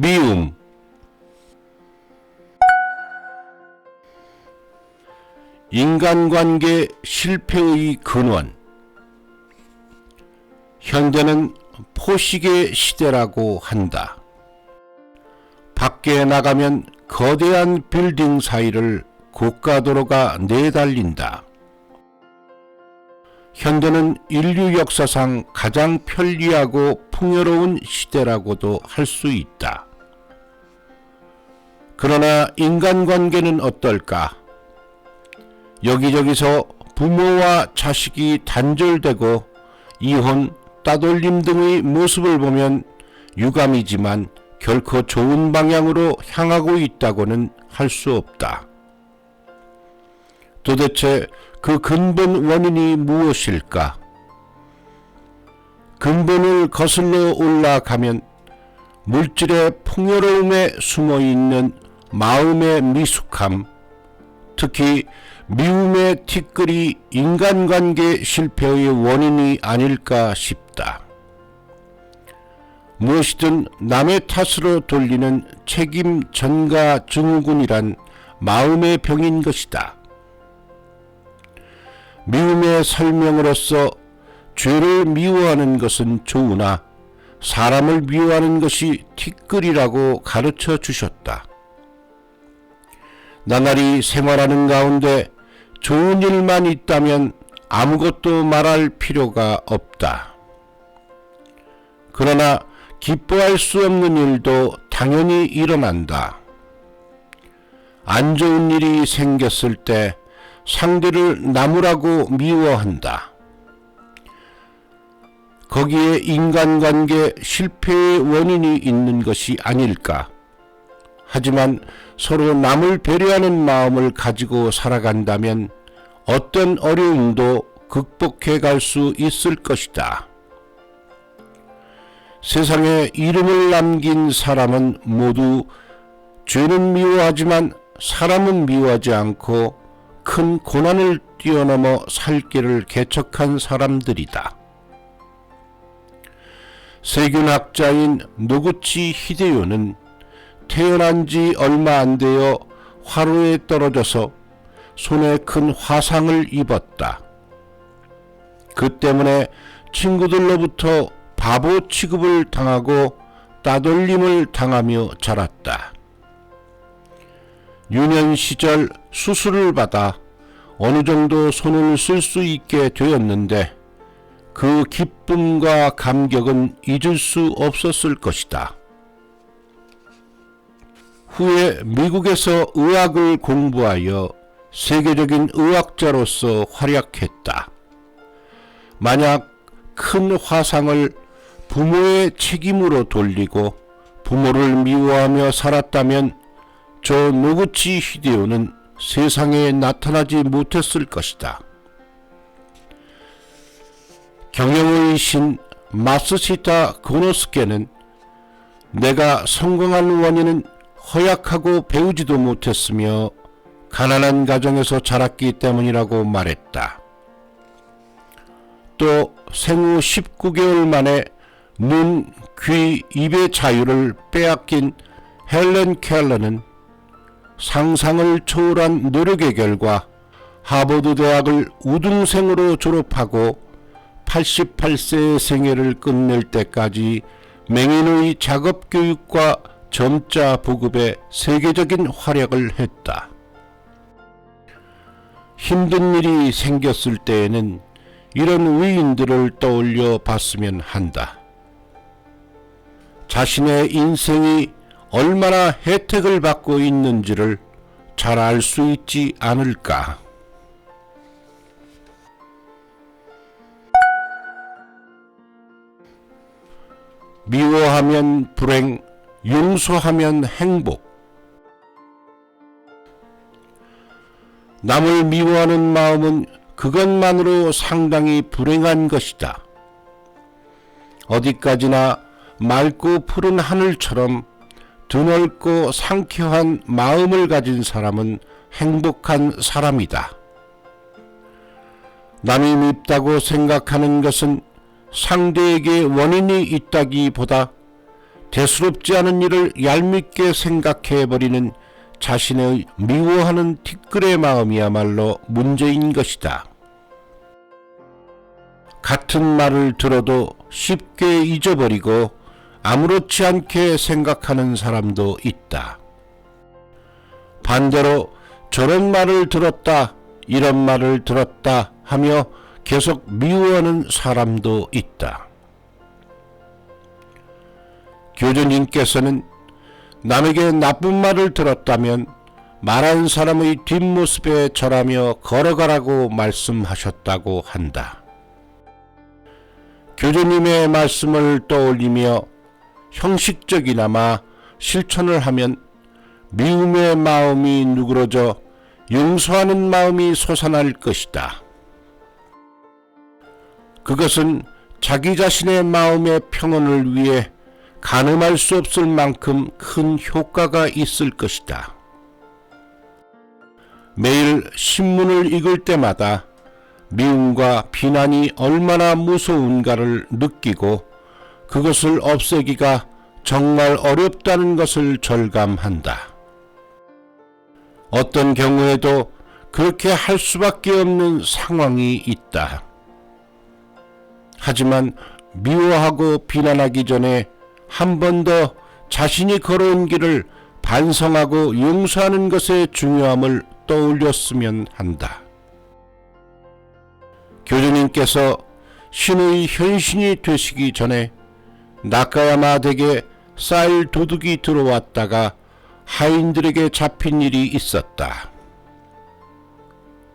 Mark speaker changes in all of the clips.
Speaker 1: 미움. 인간관계 실패의 근원. 현대는 포식의 시대라고 한다. 밖에 나가면 거대한 빌딩 사이를 고가도로가 내달린다. 현대는 인류 역사상 가장 편리하고 풍요로운 시대라고도 할 수 있다. 그러나 인간관계는 어떨까? 여기저기서 부모와 자식이 단절되고 이혼, 따돌림 등의 모습을 보면 유감이지만 결코 좋은 방향으로 향하고 있다고는 할 수 없다. 도대체 그 근본 원인이 무엇일까? 근본을 거슬러 올라가면 물질의 풍요로움에 숨어있는 마음의 미숙함, 특히 미움의 티끌이 인간관계 실패의 원인이 아닐까 싶다. 무엇이든 남의 탓으로 돌리는 책임 전가 증후군이란 마음의 병인 것이다. 미움의 설명으로서 죄를 미워하는 것은 좋으나 사람을 미워하는 것이 티끌이라고 가르쳐 주셨다. 나날이 생활하는 가운데 좋은 일만 있다면 아무것도 말할 필요가 없다. 그러나 기뻐할 수 없는 일도 당연히 일어난다. 안 좋은 일이 생겼을 때 상대를 나무라고 미워한다. 거기에 인간관계 실패의 원인이 있는 것이 아닐까. 하지만 서로 남을 배려하는 마음을 가지고 살아간다면 어떤 어려움도 극복해 갈 수 있을 것이다. 세상에 이름을 남긴 사람은 모두 죄는 미워하지만 사람은 미워하지 않고 큰 고난을 뛰어넘어 살 길을 개척한 사람들이다. 세균학자인 노구치 히데요는 태어난 지 얼마 안 되어 화로에 떨어져서 손에 큰 화상을 입었다. 그 때문에 친구들로부터 바보 취급을 당하고 따돌림을 당하며 자랐다. 유년 시절 수술을 받아 어느 정도 손을 쓸 수 있게 되었는데 그 기쁨과 감격은 잊을 수 없었을 것이다. 후에 미국에서 의학을 공부하여 세계적인 의학자로서 활약했다. 만약 큰 화상을 부모의 책임으로 돌리고 부모를 미워하며 살았다면 저 노구치 히데요는 세상에 나타나지 못했을 것이다. 경영의 신 마쓰시타 고노스케는 내가 성공한 원인은 허약하고 배우지도 못했으며 가난한 가정에서 자랐기 때문이라고 말했다. 또 생후 19개월 만에 눈, 귀, 입의 자유를 빼앗긴 헬렌 켈러는 상상을 초월한 노력의 결과 하버드 대학을 우등생으로 졸업하고 88세의 생애를 끝낼 때까지 맹인의 작업 교육과 점자 보급에 세계적인 활약을 했다. 힘든 일이 생겼을 때에는 이런 위인들을 떠올려 봤으면 한다. 자신의 인생이 얼마나 혜택을 받고 있는지를 잘 알 수 있지 않을까. 미워하면 불행, 용서하면 행복. 남을 미워하는 마음은 그것만으로 상당히 불행한 것이다. 어디까지나 맑고 푸른 하늘처럼 드넓고 상쾌한 마음을 가진 사람은 행복한 사람이다. 남이 밉다고 생각하는 것은 상대에게 원인이 있다기보다 대수롭지 않은 일을 얄밉게 생각해버리는 자신의 미워하는 티끌의 마음이야말로 문제인 것이다. 같은 말을 들어도 쉽게 잊어버리고 아무렇지 않게 생각하는 사람도 있다. 반대로 저런 말을 들었다, 이런 말을 들었다 하며 계속 미워하는 사람도 있다. 교주님께서는 남에게 나쁜 말을 들었다면 말한 사람의 뒷모습에 절하며 걸어가라고 말씀하셨다고 한다. 교주님의 말씀을 떠올리며 형식적이나마 실천을 하면 미움의 마음이 누그러져 용서하는 마음이 솟아날 것이다. 그것은 자기 자신의 마음의 평온을 위해 가늠할 수 없을 만큼 큰 효과가 있을 것이다. 매일 신문을 읽을 때마다 미움과 비난이 얼마나 무서운가를 느끼고 그것을 없애기가 정말 어렵다는 것을 절감한다. 어떤 경우에도 그렇게 할 수밖에 없는 상황이 있다. 하지만 미워하고 비난하기 전에 한 번 더 자신이 걸어온 길을 반성하고 용서하는 것의 중요함을 떠올렸으면 한다. 교주님께서 신의 현신이 되시기 전에 나카야마 댁에 쌀 도둑이 들어왔다가 하인들에게 잡힌 일이 있었다.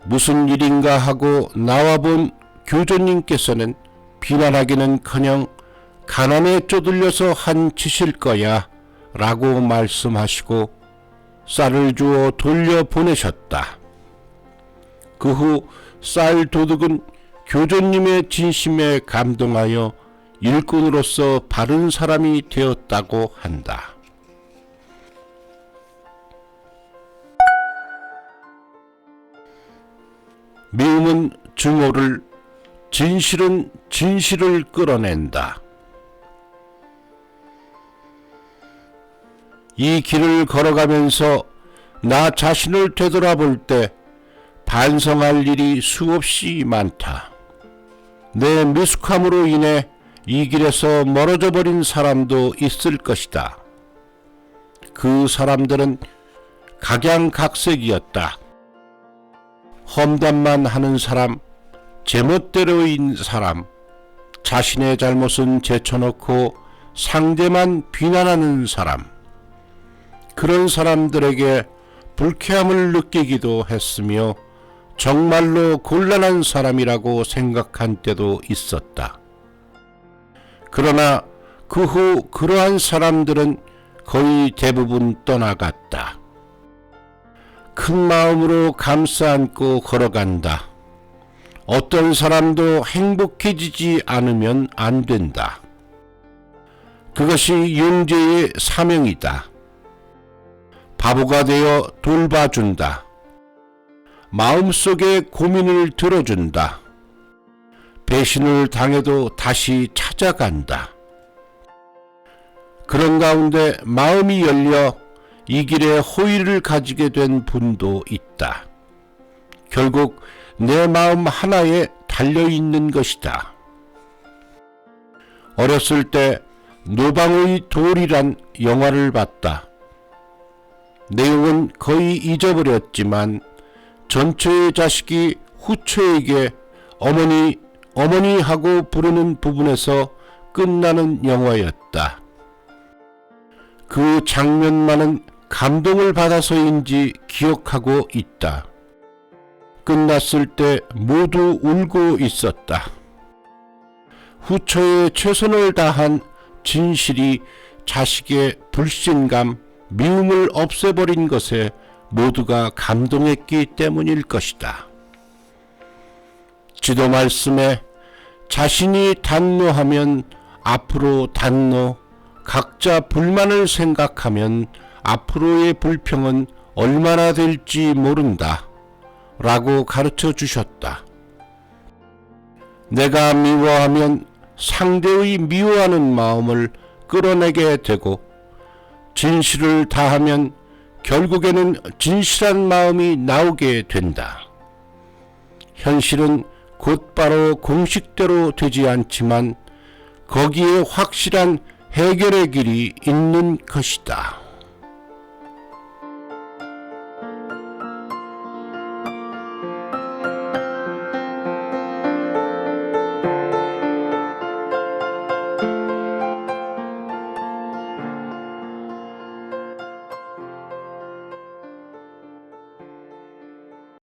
Speaker 1: 무슨 일인가 하고 나와본 교주님께서는 비난하기는커녕 가난에 쪼들려서 한 짓일 거야 라고 말씀하시고 쌀을 주어 돌려보내셨다. 그 후 쌀 도둑은 교주님의 진심에 감동하여 일꾼으로서 바른 사람이 되었다고 한다. 미움은 증오를, 진실은 진실을 끌어낸다. 이 길을 걸어가면서 나 자신을 되돌아볼 때 반성할 일이 수없이 많다. 내 미숙함으로 인해 이 길에서 멀어져 버린 사람도 있을 것이다. 그 사람들은 각양각색이었다. 험담만 하는 사람, 제멋대로인 사람, 자신의 잘못은 제쳐놓고 상대만 비난하는 사람, 그런 사람들에게 불쾌함을 느끼기도 했으며 정말로 곤란한 사람이라고 생각한 때도 있었다. 그러나 그 후 그러한 사람들은 거의 대부분 떠나갔다. 큰 마음으로 감싸 안고 걸어간다. 어떤 사람도 행복해지지 않으면 안 된다. 그것이 용제의 사명이다. 바보가 되어 돌봐준다. 마음속의 고민을 들어준다. 배신을 당해도 다시 찾아간다. 그런 가운데 마음이 열려 이 길에 호의를 가지게 된 분도 있다. 결국 내 마음 하나에 달려있는 것이다. 어렸을 때 노방의 돌이란 영화를 봤다. 내용은 거의 잊어버렸지만 전처의 자식이 후처에게 어머니 하고 부르는 부분에서 끝나는 영화였다. 그 장면만은 감동을 받아서인지 기억하고 있다. 끝났을 때 모두 울고 있었다. 후처에 최선을 다한 진실이 자식의 불신감, 미움을 없애버린 것에 모두가 감동했기 때문일 것이다. 지도 말씀에 자신이 단노하면 앞으로 단노, 각자 불만을 생각하면 앞으로의 불평은 얼마나 될지 모른다 라고 가르쳐 주셨다. 내가 미워하면 상대의 미워하는 마음을 끌어내게 되고, 진실을 다하면 결국에는 진실한 마음이 나오게 된다. 현실은 곧바로 공식대로 되지 않지만 거기에 확실한 해결의 길이 있는 것이다.